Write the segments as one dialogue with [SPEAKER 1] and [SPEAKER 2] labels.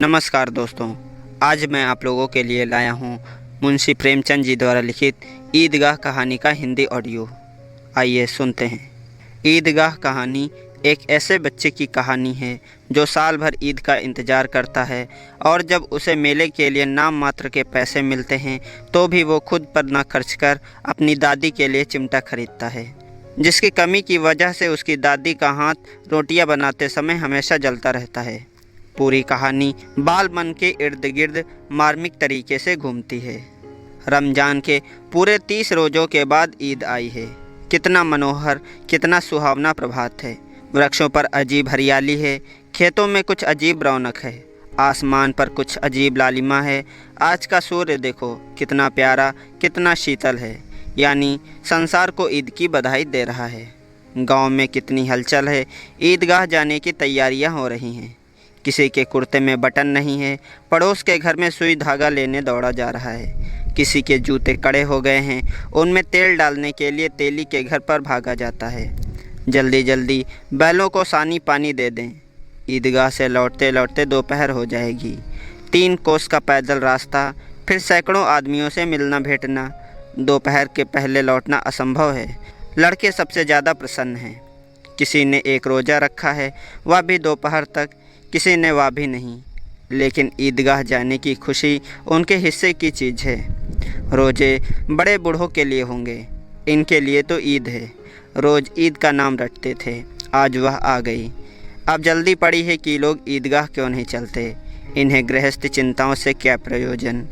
[SPEAKER 1] नमस्कार दोस्तों, आज मैं आप लोगों के लिए लाया हूँ मुंशी प्रेमचंद जी द्वारा लिखित ईदगाह कहानी का हिंदी ऑडियो। आइए सुनते हैं। ईदगाह कहानी एक ऐसे बच्चे की कहानी है जो साल भर ईद का इंतज़ार करता है और जब उसे मेले के लिए नाम मात्र के पैसे मिलते हैं तो भी वो खुद पर न खर्च कर अपनी दादी के लिए चिमटा खरीदता है, जिसकी कमी की वजह से उसकी दादी का हाथ रोटियां बनाते समय हमेशा जलता रहता है। पूरी कहानी बाल मन के इर्द गिर्द मार्मिक तरीके से घूमती है। रमज़ान के पूरे 30 रोज़ों के बाद ईद आई है। कितना मनोहर, कितना सुहावना प्रभात है। वृक्षों पर अजीब हरियाली है, खेतों में कुछ अजीब रौनक है, आसमान पर कुछ अजीब लालिमा है। आज का सूर्य देखो कितना प्यारा, कितना शीतल है, यानी संसार को ईद की बधाई दे रहा है। गांव में कितनी हलचल है। ईदगाह जाने की तैयारियां हो रही हैं। किसी के कुर्ते में बटन नहीं है, पड़ोस के घर में सुई धागा लेने दौड़ा जा रहा है। किसी के जूते कड़े हो गए हैं, उनमें तेल डालने के लिए तेली के घर पर भागा जाता है। जल्दी जल्दी बैलों को सानी पानी दे दें। ईदगाह से लौटते लौटते दोपहर हो जाएगी। 3 कोस का पैदल रास्ता, फिर सैकड़ों आदमियों से मिलना भेंटना। दोपहर के पहले लौटना असंभव है। लड़के सबसे ज़्यादा प्रसन्न हैं। किसी ने एक रोज़ा रखा है, वह भी दोपहर तक, किसी ने वह भी नहीं। लेकिन ईदगाह जाने की खुशी उनके हिस्से की चीज़ है। रोज़े बड़े बूढ़ों के लिए होंगे, इनके लिए तो ईद है। रोज़ ईद का नाम रटते थे, आज वह आ गई। अब जल्दी पड़ी है कि लोग ईदगाह क्यों नहीं चलते। इन्हें गृहस्थ चिंताओं से क्या प्रयोजन।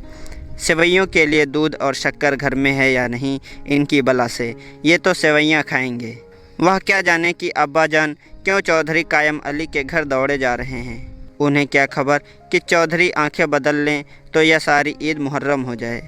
[SPEAKER 1] सेवैयों के लिए दूध और शक्कर घर में है या नहीं, इनकी बला से, ये तो सेवैयाँ खाएंगे। वह क्या जाने कि अब्बा जान क्यों चौधरी कायम अली के घर दौड़े जा रहे हैं। उन्हें क्या खबर कि चौधरी आंखें बदल लें तो यह सारी ईद मुहर्रम हो जाए।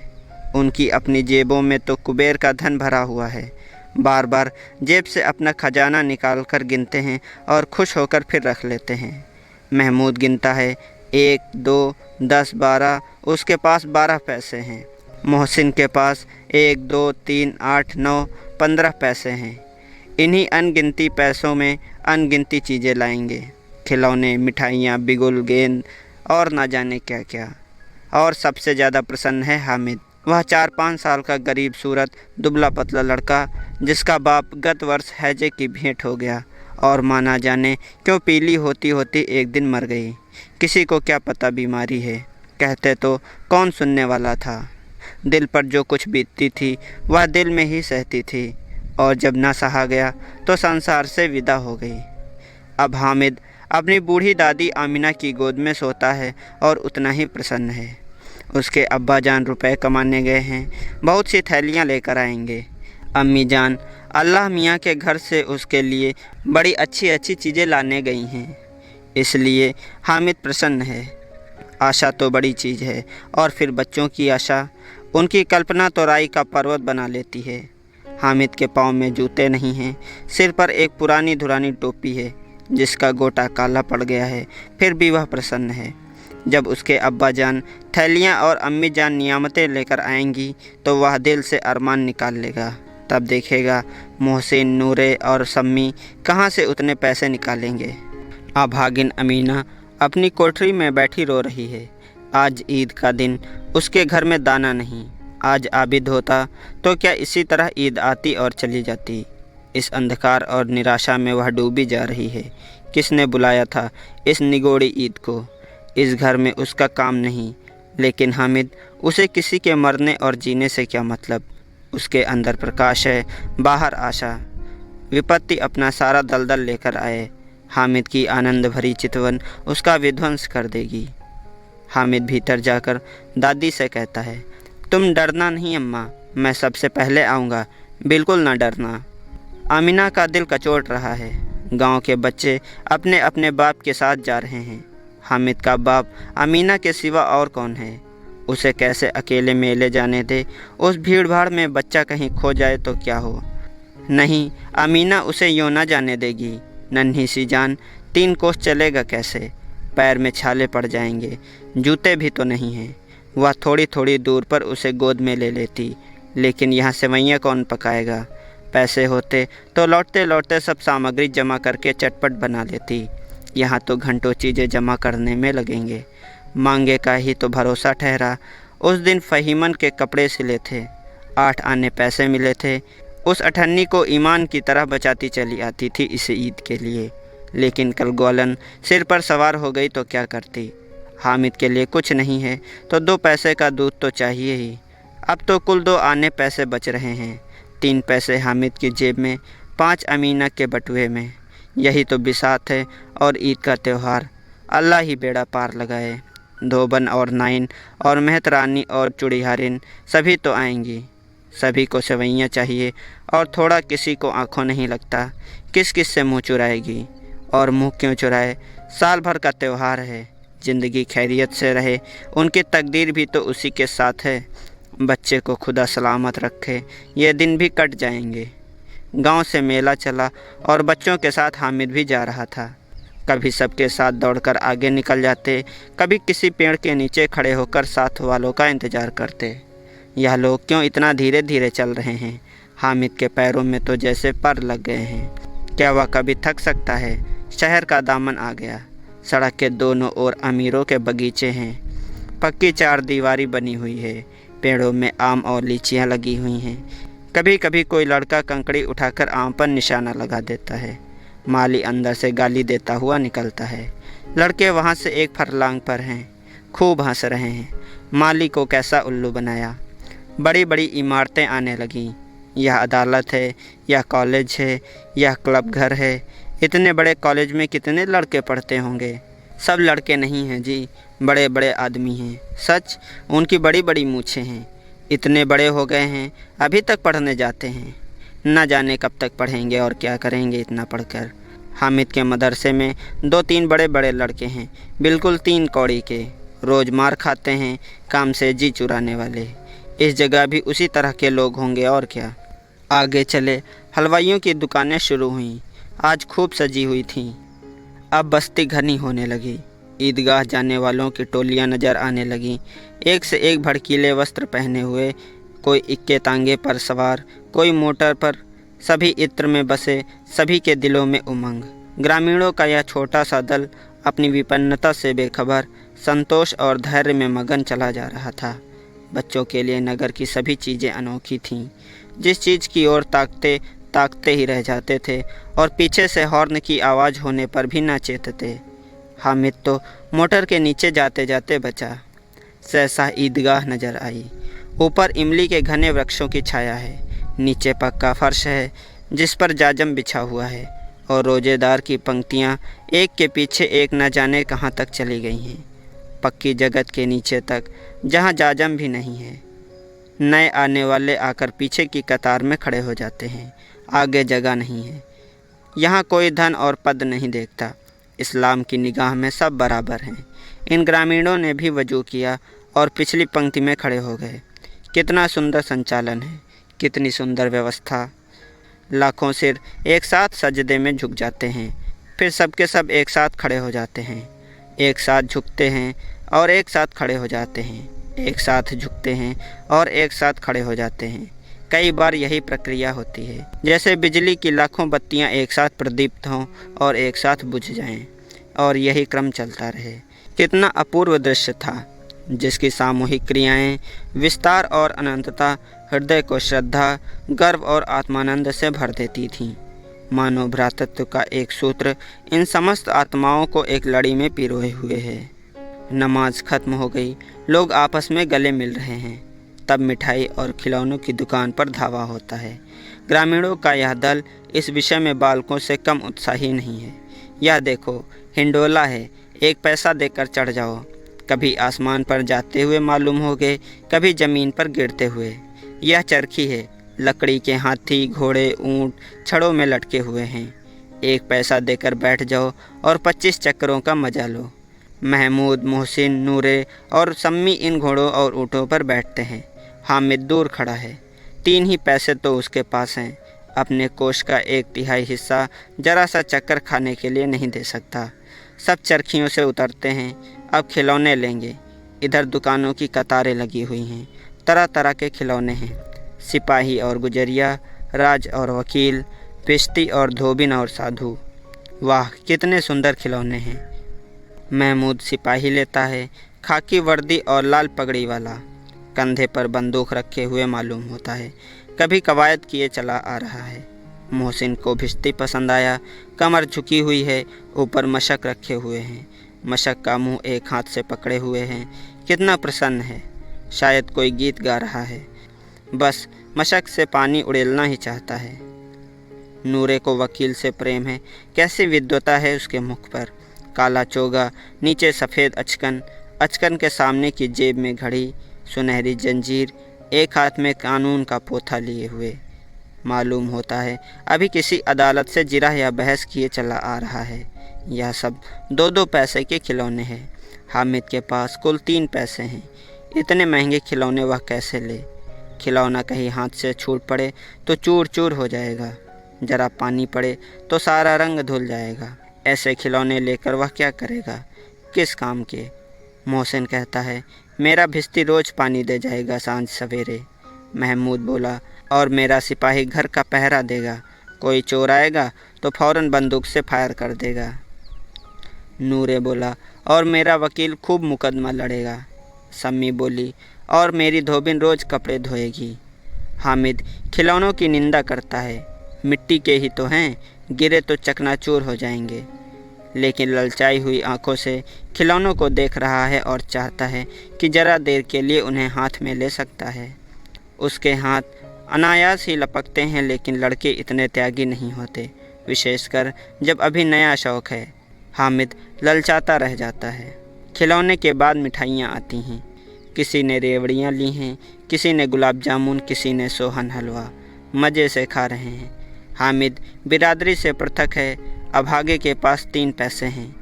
[SPEAKER 1] उनकी अपनी जेबों में तो कुबेर का धन भरा हुआ है। बार बार जेब से अपना खजाना निकाल कर गिनते हैं और खुश होकर फिर रख लेते हैं। महमूद गिनता है, 1, 2, 10, 12, उसके पास 12 पैसे हैं। मोहसिन के पास 1, 2, 3, 8, 9, 15 पैसे हैं। इन्हीं अनगिनती पैसों में अनगिनती चीज़ें लाएंगे, खिलौने, मिठाइयाँ, बिगुल, गेंद और ना जाने क्या क्या। और सबसे ज़्यादा प्रसन्न है हामिद। वह 4-5 साल का गरीब सूरत दुबला पतला लड़का, जिसका बाप गत वर्ष हैजे की भेंट हो गया और माँ ना जाने क्यों पीली होती होती एक दिन मर गई। किसी को क्या पता बीमारी है, कहते तो कौन सुनने वाला था। दिल पर जो कुछ बीतती थी वह दिल में ही सहती थी, और जब ना सहा गया तो संसार से विदा हो गई। अब हामिद अपनी बूढ़ी दादी आमिना की गोद में सोता है और उतना ही प्रसन्न है। उसके अब्बा जान रुपए कमाने गए हैं, बहुत सी थैलियां लेकर आएंगे। अम्मी जान अल्लाह मियाँ के घर से उसके लिए बड़ी अच्छी अच्छी चीज़ें लाने गई हैं, इसलिए हामिद प्रसन्न है। आशा तो बड़ी चीज़ है, और फिर बच्चों की आशा, उनकी कल्पना तो राई का पर्वत बना लेती है। हामिद के पाँव में जूते नहीं हैं, सिर पर एक पुरानी धुरानी टोपी है जिसका गोटा काला पड़ गया है, फिर भी वह प्रसन्न है। जब उसके अब्बा जान थैलियाँ और अम्मी जान नियामतें लेकर आएंगी तो वह दिल से अरमान निकाल लेगा। तब देखेगा मोहसिन, नूरे और सम्मी कहाँ से उतने पैसे निकालेंगे। अभागिन अमीना अपनी कोठरी में बैठी रो रही है। आज ईद का दिन, उसके घर में दाना नहीं। आज आबिद होता तो क्या इसी तरह ईद आती और चली जाती। इस अंधकार और निराशा में वह डूबी जा रही है। किसने बुलाया था इस निगोड़ी ईद को। इस घर में उसका काम नहीं, लेकिन हामिद, उसे किसी के मरने और जीने से क्या मतलब। उसके अंदर प्रकाश है, बाहर आशा। विपत्ति अपना सारा दलदल लेकर आए, हामिद की आनंद भरी चितवन उसका विध्वंस कर देगी। हामिद भीतर जाकर दादी से कहता है, तुम डरना नहीं अम्मा, मैं सबसे पहले आऊँगा, बिल्कुल ना डरना। आमिना का दिल कचोट रहा है। गांव के बच्चे अपने अपने बाप के साथ जा रहे हैं। हामिद का बाप आमिना के सिवा और कौन है। उसे कैसे अकेले मेले जाने दे। उस भीड़ भाड़ में बच्चा कहीं खो जाए तो क्या हो। नहीं, आमिना उसे यूँ ना जाने देगी। नन्ही सी जान, 3 कोस चलेगा कैसे। पैर में छाले पड़ जाएंगे, जूते भी तो नहीं हैं। वह थोड़ी थोड़ी दूर पर उसे गोद में ले लेती, लेकिन यहाँ सेवैयाँ कौन पकाएगा। पैसे होते तो लौटते लौटते सब सामग्री जमा करके चटपट बना लेती। यहाँ तो घंटों चीज़ें जमा करने में लगेंगे। मांगे का ही तो भरोसा ठहरा। उस दिन फ़हीमन के कपड़े सिले थे, 8 आने पैसे मिले थे। उस अठन्नी को ईमान की तरह बचाती चली आती थी इस ईद के लिए। लेकिन कल ग्वालन सिर पर सवार हो गई तो क्या करती। हामिद के लिए कुछ नहीं है तो 2 पैसे का दूध तो चाहिए ही। अब तो कुल 2 आने पैसे बच रहे हैं, 3 पैसे हामिद की जेब में, 5 अमीना के बटुए में। यही तो बिसात है और ईद का त्यौहार। अल्लाह ही बेड़ा पार लगाए। धोबन और नाइन और मेहतरानी और चुड़ीहारिन सभी तो आएंगी। सभी को सेवैयाँ चाहिए और थोड़ा किसी को आँखों नहीं लगता। किस किस से मुँह चुराएगी, और मुँह क्यों चुराए। साल भर का त्यौहार है। ज़िंदगी खैरियत से रहे, उनकी तकदीर भी तो उसी के साथ है। बच्चे को खुदा सलामत रखे, ये दिन भी कट जाएंगे। गांव से मेला चला और बच्चों के साथ हामिद भी जा रहा था। कभी सबके साथ दौड़कर आगे निकल जाते, कभी किसी पेड़ के नीचे खड़े होकर साथ वालों का इंतज़ार करते। यह लोग क्यों इतना धीरे धीरे चल रहे हैं। हामिद के पैरों में तो जैसे पर लग गए हैं। क्या वह कभी थक सकता है। शहर का दामन आ गया। सड़क के दोनों ओर अमीरों के बगीचे हैं। पक्की 4 दीवारी बनी हुई है। पेड़ों में आम और लीचियाँ लगी हुई हैं। कभी कभी कोई लड़का कंकड़ी उठाकर आम पर निशाना लगा देता है। माली अंदर से गाली देता हुआ निकलता है। लड़के वहाँ से 1 फरलांग पर हैं, खूब हंस रहे हैं। माली को कैसा उल्लू बनाया। बड़ी बड़ी इमारतें आने लगीं। यह अदालत है, यह कॉलेज है, यह क्लब घर है। इतने बड़े कॉलेज में कितने लड़के पढ़ते होंगे। सब लड़के नहीं हैं जी, बड़े बड़े आदमी हैं। सच, उनकी बड़ी बड़ी मूछें हैं। इतने बड़े हो गए हैं, अभी तक पढ़ने जाते हैं। न जाने कब तक पढ़ेंगे और क्या करेंगे इतना पढ़कर। हामिद के मदरसे में 2-3 बड़े बड़े लड़के हैं, बिल्कुल 3 कौड़ी के। रोज़ मार खाते हैं, काम से जी चुराने वाले। इस जगह भी उसी तरह के लोग होंगे और क्या। आगे चले, हलवाइयों की दुकानें शुरू हुईं। आज खूब सजी हुई थीं। अब बस्ती घनी होने लगी। ईदगाह जाने वालों की टोलियां नज़र आने लगीं, एक से एक भड़कीले वस्त्र पहने हुए। कोई इक्के तांगे पर सवार, कोई मोटर पर। सभी इत्र में बसे, सभी के दिलों में उमंग। ग्रामीणों का यह छोटा सा दल अपनी विपन्नता से बेखबर, संतोष और धैर्य में मगन चला जा रहा था। बच्चों के लिए नगर की सभी चीज़ें अनोखी थीं। जिस चीज़ की ओर ताकते ताकते ही रह जाते थे और पीछे से हॉर्न की आवाज़ होने पर भी ना चेतते। हामिद तो मोटर के नीचे जाते जाते बचा। सहसा ईदगाह नज़र आई। ऊपर इमली के घने वृक्षों की छाया है। नीचे पक्का फर्श है जिस पर जाजम बिछा हुआ है और रोजेदार की पंक्तियाँ एक के पीछे एक न जाने कहाँ तक चली गई हैं। पक्की जगत के नीचे तक, जहाँ जाजम भी नहीं है। नए आने वाले आकर पीछे की कतार में खड़े हो जाते हैं। आगे जगह नहीं है। यहाँ कोई धन और पद नहीं देखता। इस्लाम की निगाह में सब बराबर हैं। इन ग्रामीणों ने भी वजू किया और पिछली पंक्ति में खड़े हो गए। कितना सुंदर संचालन है, कितनी सुंदर व्यवस्था। लाखों सिर एक साथ सजदे में झुक जाते हैं, फिर सबके सब एक साथ खड़े हो जाते हैं। एक साथ झुकते हैं और एक साथ खड़े हो जाते हैं, एक साथ झुकते हैं और एक साथ खड़े हो जाते हैं। कई बार यही प्रक्रिया होती है, जैसे बिजली की लाखों बत्तियां एक साथ प्रदीप्त हों और एक साथ बुझ जाएं, और यही क्रम चलता रहे। कितना अपूर्व दृश्य था, जिसकी सामूहिक क्रियाएं, विस्तार और अनंतता हृदय को श्रद्धा, गर्व और आत्मानंद से भर देती थीं। मानव भ्रातृत्व का एक सूत्र इन समस्त आत्माओं को एक लड़ी में पिरोए हुए है। नमाज खत्म हो गई, लोग आपस में गले मिल रहे हैं। तब मिठाई और खिलौनों की दुकान पर धावा होता है। ग्रामीणों का यह दल इस विषय में बालकों से कम उत्साही नहीं है। यह देखो, हिंडोला है, 1 पैसा देकर चढ़ जाओ। कभी आसमान पर जाते हुए मालूम होगे, कभी ज़मीन पर गिरते हुए। यह चरखी है, लकड़ी के हाथी, घोड़े, ऊँट छड़ों में लटके हुए हैं। 1 पैसा देकर बैठ जाओ और 25 चक्करों का मजा लो। महमूद, मोहसिन, नूरे और सम्मी इन घोड़ों और ऊँटों पर बैठते हैं। हामिद दूर खड़ा है। 3 ही पैसे तो उसके पास हैं। अपने कोष का 1/3 हिस्सा जरा सा चक्कर खाने के लिए नहीं दे सकता। सब चरखियों से उतरते हैं, अब खिलौने लेंगे। इधर दुकानों की कतारें लगी हुई हैं, तरह तरह के खिलौने हैं। सिपाही और गुजरिया, राज और वकील, पिश्ती और धोबिन और साधु। वाह, कितने सुंदर खिलौने हैं। महमूद सिपाही लेता है, खाकी वर्दी और लाल पगड़ी वाला, कंधे पर बंदूक रखे हुए मालूम होता है। कभी कवायद किए चला आ रहा है। मोहसिन को भिश्ती पसंद आया। कमर झुकी हुई है, ऊपर मशक रखे हुए हैं। मशक का मुंह एक हाथ से पकड़े हुए हैं। कितना प्रसन्न है, शायद कोई गीत गा रहा है। बस मशक से पानी उड़ेलना ही चाहता है। नूरे को वकील से प्रेम है। कैसी विद्वता है उसके मुख पर। काला चोगा, नीचे सफ़ेद अचकन, अचकन के सामने की जेब में घड़ी, सुनहरी जंजीर, एक हाथ में कानून का पोथा लिए हुए। मालूम होता है अभी किसी अदालत से जिरह या बहस किए चला आ रहा है। यह सब 2-2 पैसे के खिलौने हैं। हामिद के पास कुल 3 पैसे हैं। इतने महंगे खिलौने वह कैसे ले। खिलौना कहीं हाथ से छूट पड़े तो चूर चूर हो जाएगा। ज़रा पानी पड़े तो सारा रंग धुल जाएगा। ऐसे खिलौने लेकर वह क्या करेगा, किस काम के। मोहसिन कहता है, मेरा भिश्ती रोज़ पानी दे जाएगा सांझ सवेरे। महमूद बोला, और मेरा सिपाही घर का पहरा देगा। कोई चोर आएगा तो फ़ौरन बंदूक से फायर कर देगा। नूरे बोला, और मेरा वकील खूब मुकदमा लड़ेगा। सम्मी बोली, और मेरी धोबिन रोज़ कपड़े धोएगी। हामिद खिलौनों की निंदा करता है। मिट्टी के ही तो हैं, गिरे तो चकनाचूर हो जाएंगे। लेकिन ललचाई हुई आंखों से खिलौनों को देख रहा है और चाहता है कि ज़रा देर के लिए उन्हें हाथ में ले सकता है। उसके हाथ अनायास ही लपकते हैं, लेकिन लड़के इतने त्यागी नहीं होते, विशेषकर जब अभी नया शौक़ है। हामिद ललचाता रह जाता है। खिलौने के बाद मिठाइयाँ आती हैं। किसी ने रेवड़ियाँ ली हैं, किसी ने गुलाब जामुन, किसी ने सोहन हलवा। मज़े से खा रहे हैं। हामिद बिरादरी से पृथक है। अभागे के पास 3 पैसे हैं,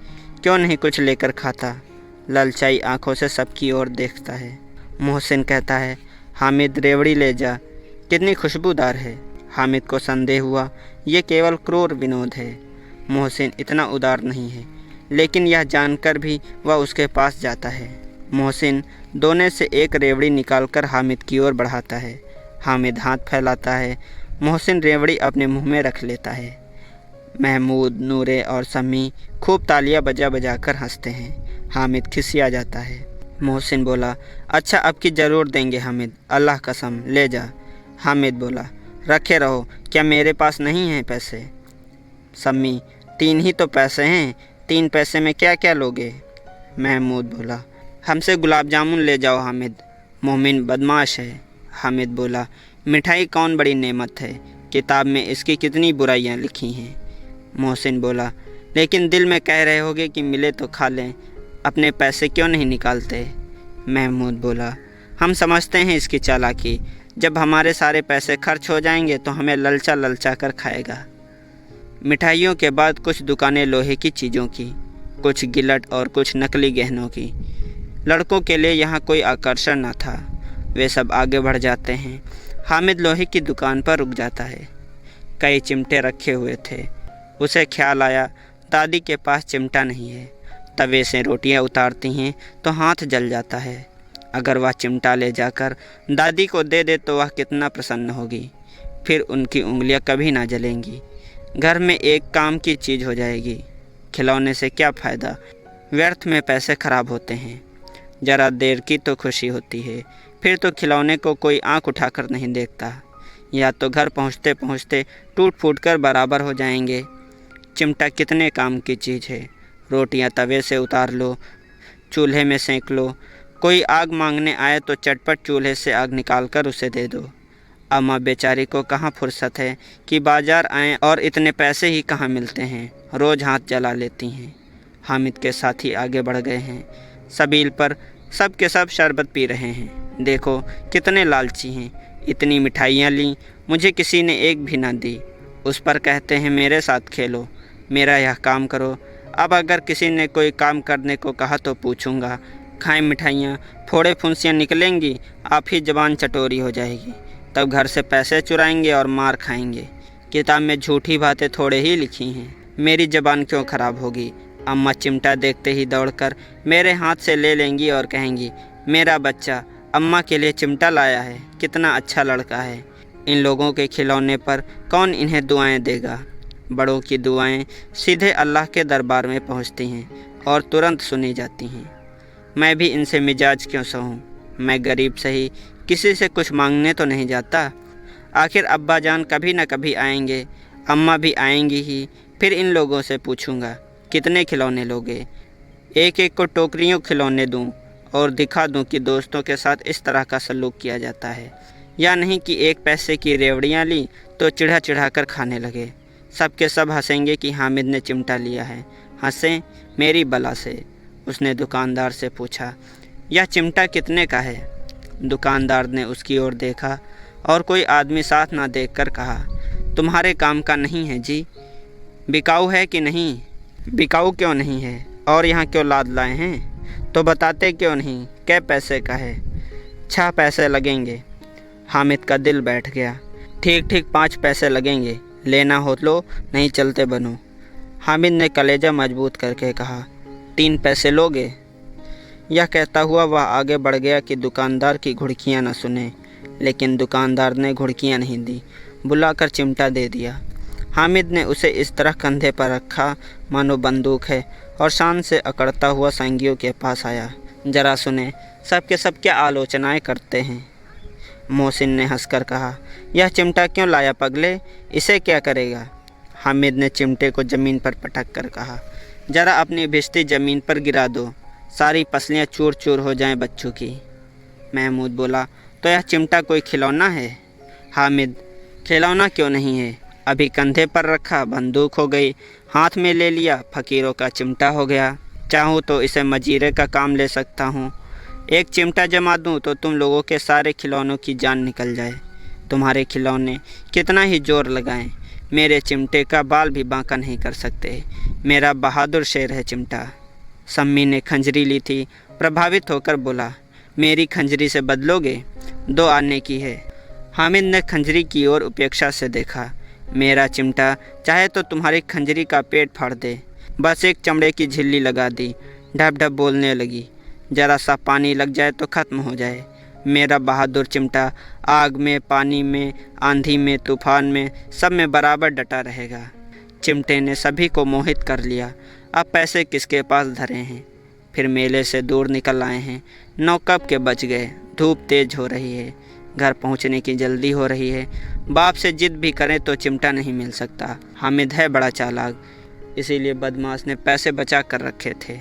[SPEAKER 1] क्यों नहीं कुछ लेकर खाता। ललचाई आंखों से सबकी ओर देखता है। मोहसिन कहता है, हामिद रेवड़ी ले जा, कितनी खुशबूदार है। हामिद को संदेह हुआ, ये केवल क्रूर विनोद है। मोहसिन इतना उदार नहीं है, लेकिन यह जानकर भी वह उसके पास जाता है। मोहसिन दोने से एक रेवड़ी निकालकर हामिद की ओर बढ़ाता है। हामिद हाथ फैलाता है। मोहसिन रेवड़ी अपने मुंह में रख लेता है। महमूद, नूरे और सम्मी खूब तालियां बजा बजा कर हंसते हैं। हामिद खिसिया जाता है। मोहसिन बोला, अच्छा अब की ज़रूर देंगे हामिद, अल्लाह कसम ले जा। हामिद बोला, रखे रहो, क्या मेरे पास नहीं हैं पैसे। सम्मी, 3 ही तो पैसे हैं, 3 पैसे में क्या क्या लोगे। महमूद बोला, हमसे गुलाब जामुन ले जाओ हामिद, मोमिन बदमाश है। हामिद बोला, मिठाई कौन बड़ी नेमत है, किताब में इसकी कितनी बुराइयां लिखी हैं। मोहसिन बोला, लेकिन दिल में कह रहे होगे कि मिले तो खा लें, अपने पैसे क्यों नहीं निकालते। महमूद बोला, हम समझते हैं इसकी चालाकी, जब हमारे सारे पैसे खर्च हो जाएंगे तो हमें ललचा ललचा कर खाएगा। मिठाइयों के बाद कुछ दुकानें लोहे की चीज़ों की, कुछ गिलट और कुछ नकली गहनों की। लड़कों के लिए यहाँ कोई आकर्षण न था। वे सब आगे बढ़ जाते हैं। हामिद लोहे की दुकान पर रुक जाता है। कई चिमटे रखे हुए थे। उसे ख्याल आया, दादी के पास चिमटा नहीं है। तवे से रोटियां उतारती हैं तो हाथ जल जाता है। अगर वह चिमटा ले जाकर दादी को दे दे तो वह कितना प्रसन्न होगी। फिर उनकी उंगलियां कभी ना जलेंगी। घर में एक काम की चीज़ हो जाएगी। खिलौने से क्या फ़ायदा, व्यर्थ में पैसे खराब होते हैं। ज़रा देर की तो खुशी होती है, फिर तो खिलौने को कोई आंख उठाकर नहीं देखता। या तो घर पहुंचते पहुंचते टूट फूट कर बराबर हो जाएंगे। चिमटा कितने काम की चीज़ है। रोटियां तवे से उतार लो, चूल्हे में सेंक लो। कोई आग मांगने आए तो चटपट चूल्हे से आग निकाल कर उसे दे दो। अम्मा बेचारी को कहाँ फुर्सत है कि बाज़ार आएँ, और इतने पैसे ही कहाँ मिलते हैं। रोज़ हाथ जला लेती हैं। हामिद के साथी आगे बढ़ गए हैं। सबील पर सब के सब शरबत पी रहे हैं। देखो कितने लालची हैं। इतनी मिठाइयाँ लीं, मुझे किसी ने एक भी ना दी। उस पर कहते हैं मेरे साथ खेलो, मेरा यह काम करो। अब अगर किसी ने कोई काम करने को कहा तो पूछूंगा, खाएं मिठाइयाँ, फोड़े फुंसियाँ निकलेंगी, आप ही ज़बान चटोरी हो जाएगी। तब घर से पैसे चुराएंगे और मार खाएंगे। किताब में झूठी बातें थोड़े ही लिखी हैं, मेरी ज़बान क्यों ख़राब होगी। अम्मा चिमटा देखते ही दौड़कर मेरे हाथ से ले लेंगी और कहेंगी, मेरा बच्चा अम्मा के लिए चिमटा लाया है, कितना अच्छा लड़का है। इन लोगों के खिलौने पर कौन इन्हें दुआएं देगा। बड़ों की दुआएं सीधे अल्लाह के दरबार में पहुंचती हैं और तुरंत सुनी जाती हैं। मैं भी इनसे मिजाज क्यों सहूँ। मैं गरीब सही, किसी से कुछ मांगने तो नहीं जाता। आखिर अब्बा जान कभी न कभी आएंगे, अम्मा भी आएंगी ही। फिर इन लोगों से पूछूंगा कितने खिलौने लोगे। एक एक को टोकरियों खिलौने दूं और दिखा दूं कि दोस्तों के साथ इस तरह का सलूक किया जाता है, या नहीं कि 1 पैसे की रेवड़ियाँ ली तो चिढ़ा चिढ़ा कर खाने लगे। सब के सब हंसेंगे कि हामिद ने चिमटा लिया है। हंसें मेरी बला से। उसने दुकानदार से पूछा, यह चिमटा कितने का है? दुकानदार ने उसकी ओर देखा और कोई आदमी साथ ना देखकर कहा, तुम्हारे काम का नहीं है जी। बिकाऊ है कि नहीं? बिकाऊ क्यों नहीं है और यहाँ क्यों लाद लाए हैं? तो बताते क्यों नहीं कै पैसे का है? 6 पैसे लगेंगे। हामिद का दिल बैठ गया। ठीक ठीक 5 पैसे लगेंगे, लेना हो लो, नहीं चलते बनो। हामिद ने कलेजा मजबूत करके कहा, 3 पैसे लोगे? यह कहता हुआ वह आगे बढ़ गया कि दुकानदार की घुड़कियाँ न सुने, लेकिन दुकानदार ने घुड़कियाँ नहीं दी, बुलाकर चिमटा दे दिया। हामिद ने उसे इस तरह कंधे पर रखा मानो बंदूक है और शान से अकड़ता हुआ संगियों के पास आया। जरा सुने सब के सब क्या आलोचनाएं करते हैं। मोहसिन ने हंसकर कहा, यह चिमटा क्यों लाया पगले, इसे क्या करेगा? हामिद ने चिमटे को ज़मीन पर पटक कर कहा, ज़रा अपनी भिश्ती ज़मीन पर गिरा दो, सारी पसलियाँ चूर चूर हो जाएं बच्चों की। महमूद बोला, तो यह चिमटा कोई खिलौना है? हामिद, खिलौना क्यों नहीं है, अभी कंधे पर रखा बंदूक हो गई, हाथ में ले लिया फ़कीरों का चिमटा हो गया। चाहूँ तो इसे मजीरे का काम ले सकता हूँ। एक चिमटा जमा दूँ तो तुम लोगों के सारे खिलौनों की जान निकल जाए। तुम्हारे खिलौने कितना ही जोर लगाएं, मेरे चिमटे का बाल भी बांका नहीं कर सकते। मेरा बहादुर शेर है चिमटा। सम्मी ने खंजरी ली थी, प्रभावित होकर बोला, मेरी खंजरी से बदलोगे? 2 आने की है। हामिद ने खंजरी की ओर उपेक्षा से देखा। मेरा चिमटा चाहे तो तुम्हारी खंजरी का पेट फाड़ दे। बस एक चमड़े की झिल्ली लगा दी। ढप ढप बोलने लगी, जरा सा पानी लग जाए तो ख़त्म हो जाए। मेरा बहादुर चिमटा आग में, पानी में, आंधी में, तूफान में, सब में बराबर डटा रहेगा। चिमटे ने सभी को मोहित कर लिया। अब पैसे किसके पास धरे हैं? फिर मेले से दूर निकल आए हैं। 9 कब के बज गए। धूप तेज हो रही है, घर पहुंचने की जल्दी हो रही है। बाप से जिद भी करें तो चिमटा नहीं मिल सकता। हामिद है बड़ा चालाक, इसीलिए बदमाश ने पैसे बचा कर रखे थे।